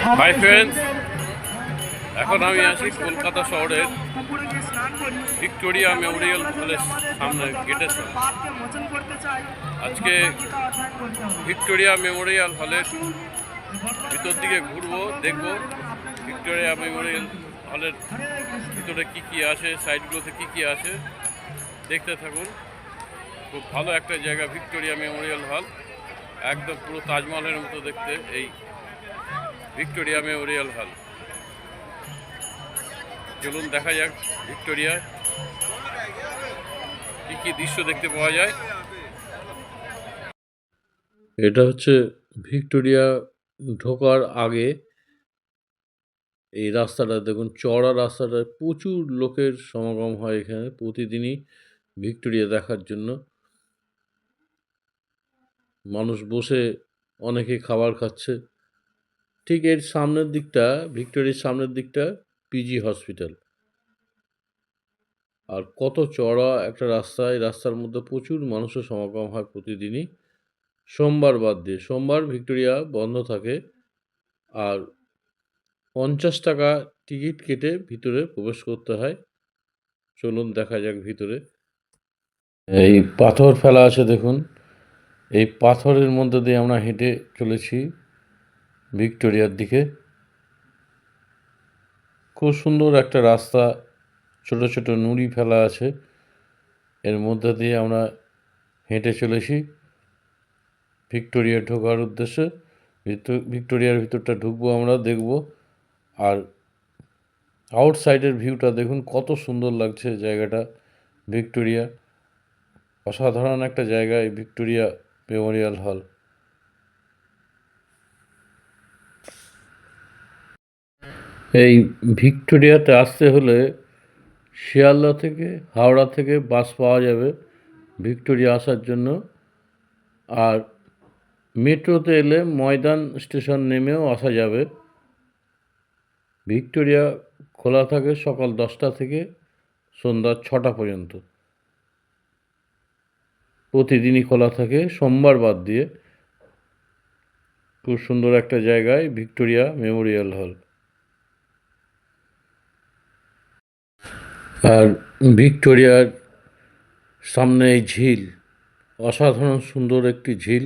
Hi friends, এখন আমি আছি কলকাতা শহরের ভিক্টোরিয়া মেমোরিয়াল হলের সামনে গেটের সামনে। আজকে ভিক্টোরিয়া মেমোরিয়াল হলের ভিতর দিকে ঘুরবো, দেখবো ভিক্টোরিয়া মেমোরিয়াল হলের ভিতরে কি কি আছে, সাইডগুলোতে কি কি আছে দেখতে থাকুন। খুব ভালো একটা জায়গা ভিক্টোরিয়া মেমোরিয়াল হল, একদম পুরো তাজমহলের মতো দেখতে এই ভিক্টোরিয়া মেমোরিয়াল হল। চলুন দেখা যাক ভিক্টোরিয়া কি কি দৃশ্য দেখতে পাওয়া যায়। এটা হচ্ছে ভিক্টোরিয়া ঢোকার আগে এই রাস্তাটা দেখুন, চওড়া রাস্তাটায় প্রচুর লোকের সমাগম হয় এখানে প্রতিদিনই ভিক্টোরিয়া দেখার জন্য। মানুষ বসে অনেকে খাবার খাচ্ছে। ঠিক এর সামনের দিকটা, ভিক্টোরিয়ার সামনের দিকটা পিজি হসপিটাল। আর কত চওড়া একটা রাস্তা, এই রাস্তার মধ্যে প্রচুর মানুষের সমাগম হয় প্রতিদিনই, সোমবার বাদ দিয়ে। সোমবার ভিক্টোরিয়া বন্ধ থাকে। আর ৫০ টাকা টিকিট কেটে ভিতরে প্রবেশ করতে হয়। চলুন দেখা যাক ভিতরে। এই পাথর ফেলা আছে দেখুন, এই পাথরের মধ্যে দিয়ে আমরা হেঁটে চলেছি ভিক্টোরিয়ার দিকে। খুব সুন্দর একটা রাস্তা, ছোট ছোট নুড়ি ফেলা আছে, এর মধ্যে দিয়ে আমরা হেঁটে চলেছি ভিক্টোরিয়া ঢোকার উদ্দেশ্যে। ভিক্টোরিয়ার ভিতরটা ঢুকবো, আমরা দেখব। আর আউটসাইডের ভিউটা দেখুন, কত সুন্দর লাগছে জায়গাটা। ভিক্টোরিয়া অসাধারণ একটা জায়গা, এই ভিক্টোরিয়া মেমোরিয়াল হল। এই ভিক্টোরিয়াতে আসতে হলে শিয়ালদা থেকে, হাওড়া থেকে বাস পাওয়া যাবে ভিক্টোরিয়া আসার জন্য। আর মেট্রোতে এলে ময়দান স্টেশন নেমেও আসা যাবে। ভিক্টোরিয়া খোলা থাকে সকাল 10টা থেকে সন্ধ্যা 6টা পর্যন্ত। প্রতিদিনই খোলা থাকে, সোমবার বাদ দিয়ে। খুব সুন্দর একটা জায়গায় ভিক্টোরিয়া মেমোরিয়াল হল। আর ভিক্টোরিয়ার সামনে এই ঝিল, অসাধারণ সুন্দর একটি ঝিল।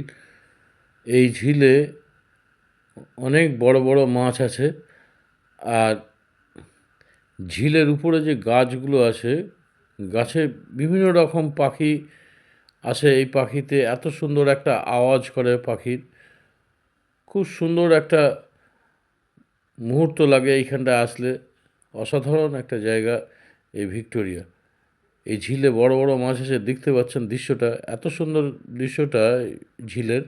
এই ঝিলে অনেক বড় বড় মাছ আছে। আর ঝিলের উপরে যে গাছগুলো আছে, গাছে বিভিন্ন রকম পাখি আসে। এই পাখিতে এত সুন্দর একটা আওয়াজ করে পাখির, খুব সুন্দর একটা মুহূর্ত লাগে এইখানটায় আসলে। অসাধারণ একটা জায়গা এই ভিক্টোরিয়া। এই ঝিলে বড় বড় মাছ এসে, দেখতে পাচ্ছেন দৃশ্যটা, এত সুন্দর দৃশ্যটা ঝিলের।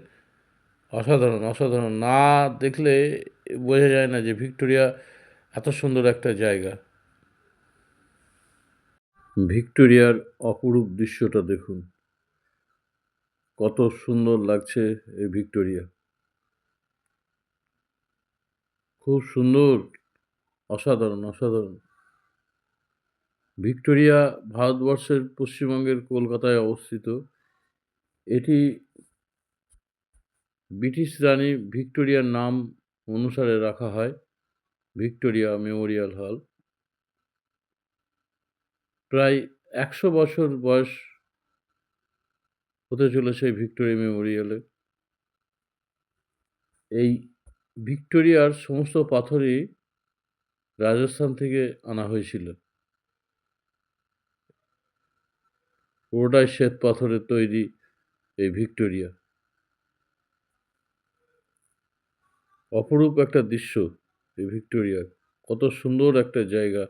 অসাধারণ অসাধারণ, না দেখলে বোঝা যায় না যে ভিক্টোরিয়া এত সুন্দর একটা জায়গা। ভিক্টোরিয়ার অপরূপ দৃশ্যটা দেখুন, কত সুন্দর লাগছে এই ভিক্টোরিয়া। খুব সুন্দর, অসাধারণ অসাধারণ। ভিক্টোরিয়া ভারতবর্ষের পশ্চিমবঙ্গের কলকাতায় অবস্থিত। এটি ব্রিটিশ রানী ভিক্টোরিয়ার নাম অনুসারে রাখা হয় ভিক্টোরিয়া মেমোরিয়াল হল। প্রায় 100 বছর বয়স হতে চলেছে এই ভিক্টোরিয়া মেমোরিয়ালে। এই ভিক্টোরিয়ার সমস্ত পাথরই রাজস্থান থেকে আনা হয়েছিল। পুরোটাই শ্বেত পাথরের তৈরি এই ভিক্টোরিয়া। অপরূপ একটা দৃশ্য এই ভিক্টোরিয়ার। কত সুন্দর একটা জায়গা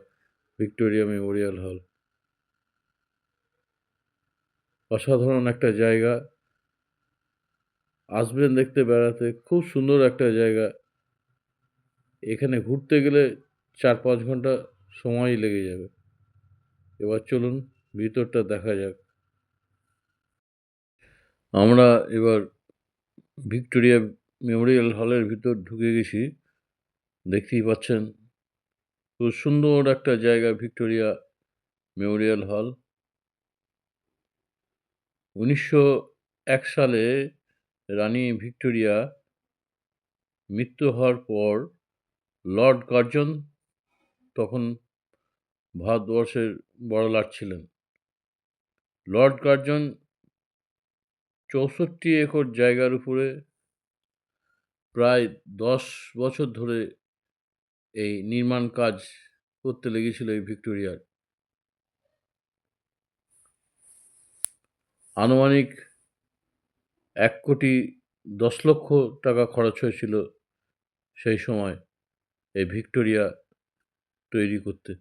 ভিক্টোরিয়া মেমোরিয়াল হল। অসাধারণ একটা জায়গা, আসবেন দেখতে বেড়াতে। খুব সুন্দর একটা জায়গা। এখানে ঘুরতে গেলে 4-5 ঘন্টা সময়ই লেগে যাবে। এবার চলুন ভিতরটা দেখা যাক। আমরা এবার ভিক্টোরিয়া মেমোরিয়াল হলের ভিতর ঢুকে গেছি। দেখতেই পাচ্ছেন খুব সুন্দর একটা জায়গা ভিক্টোরিয়া মেমোরিয়াল হল। 1901 সালে রানী ভিক্টোরিয়া মৃত্যু হওয়ার পর লর্ড কার্জন তখন ভারতবর্ষের বড়লাট ছিলেন। লর্ড কার্জন ৬৪ একর জায়গার উপরে প্রায় ১০ বছর ধরে এই নির্মাণ কাজ করতে লেগেছিল এই ভিক্টোরিয়ার। আনুমানিক ১,১০,০০,০০০ টাকা খরচ হয়েছিল সেই সময় এই ভিক্টোরিয়া তৈরি করতে।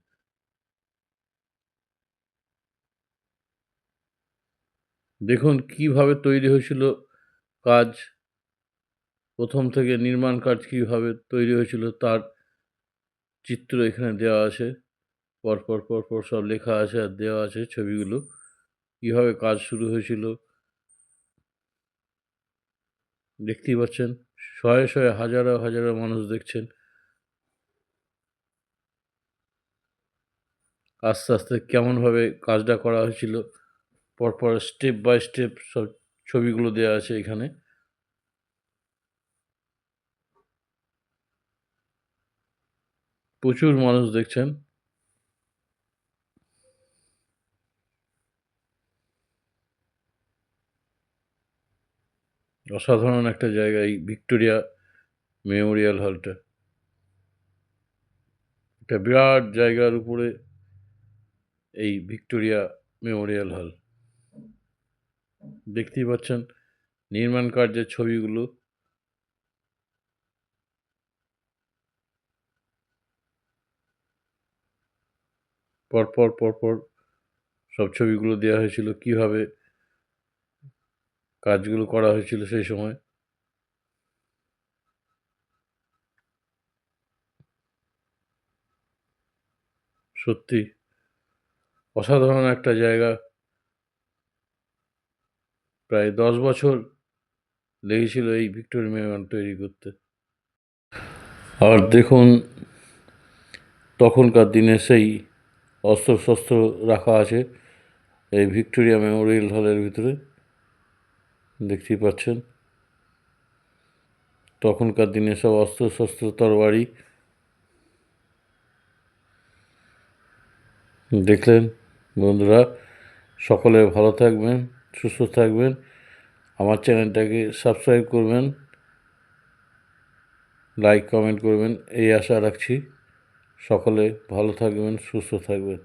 দেখুন কিভাবে তৈরি হয়েছিল কাজ, প্রথম থেকে নির্মাণ কাজ কিভাবে তৈরি হয়েছিল তার চিত্র এখানে দেওয়া আছে। পরপর সব লেখা আছে আর দেওয়া আছে ছবিগুলো। কিভাবে কাজ শুরু হয়েছিল দেখতেই পাচ্ছেন। শয়ে শয়ে হাজারো হাজারো মানুষ দেখছেন। আস্তে আস্তে কেমনভাবে কাজটা করা হয়েছিল পরপর স্টেপ বাই স্টেপ সব ছবিগুলো দেওয়া আছে এখানে। প্রচুর মানুষ দেখছেন। অসাধারণ একটা জায়গা এই ভিক্টোরিয়া মেমোরিয়াল হলটা। একটা বিরাট জায়গার উপরে এই ভিক্টোরিয়া মেমোরিয়াল হল। দেখতেই পাচ্ছেন নির্মাণ কার্যের ছবিগুলো। পরপর সব ছবিগুলো দেওয়া হয়েছিল কিভাবে কাজগুলো করা হয়েছিল সেই সময়। সত্যি অসাধারণ একটা জায়গা। প্রায় ১০ বছর লেগেছিল এই ভিক্টোরিয়া মেমোরিয়াল তৈরি করতে। আর দেখুন তখনকার দিনে সেই অস্ত্রশস্ত্র রাখা আছে এই ভিক্টোরিয়া মেমোরিয়াল হলের ভিতরে। দেখতেই পাচ্ছেন তখনকার দিনে সব অস্ত্রশস্ত্র তরবারি। দেখলেন বন্ধুরা, সকলে ভালো থাকবেন, সুস্থ থাকবেন। আমার চ্যানেলটাকে সাবস্ক্রাইব করবেন, লাইক কমেন্ট করবেন এই আশা রাখছি। সকলে ভালো থাকবেন, সুস্থ থাকবেন।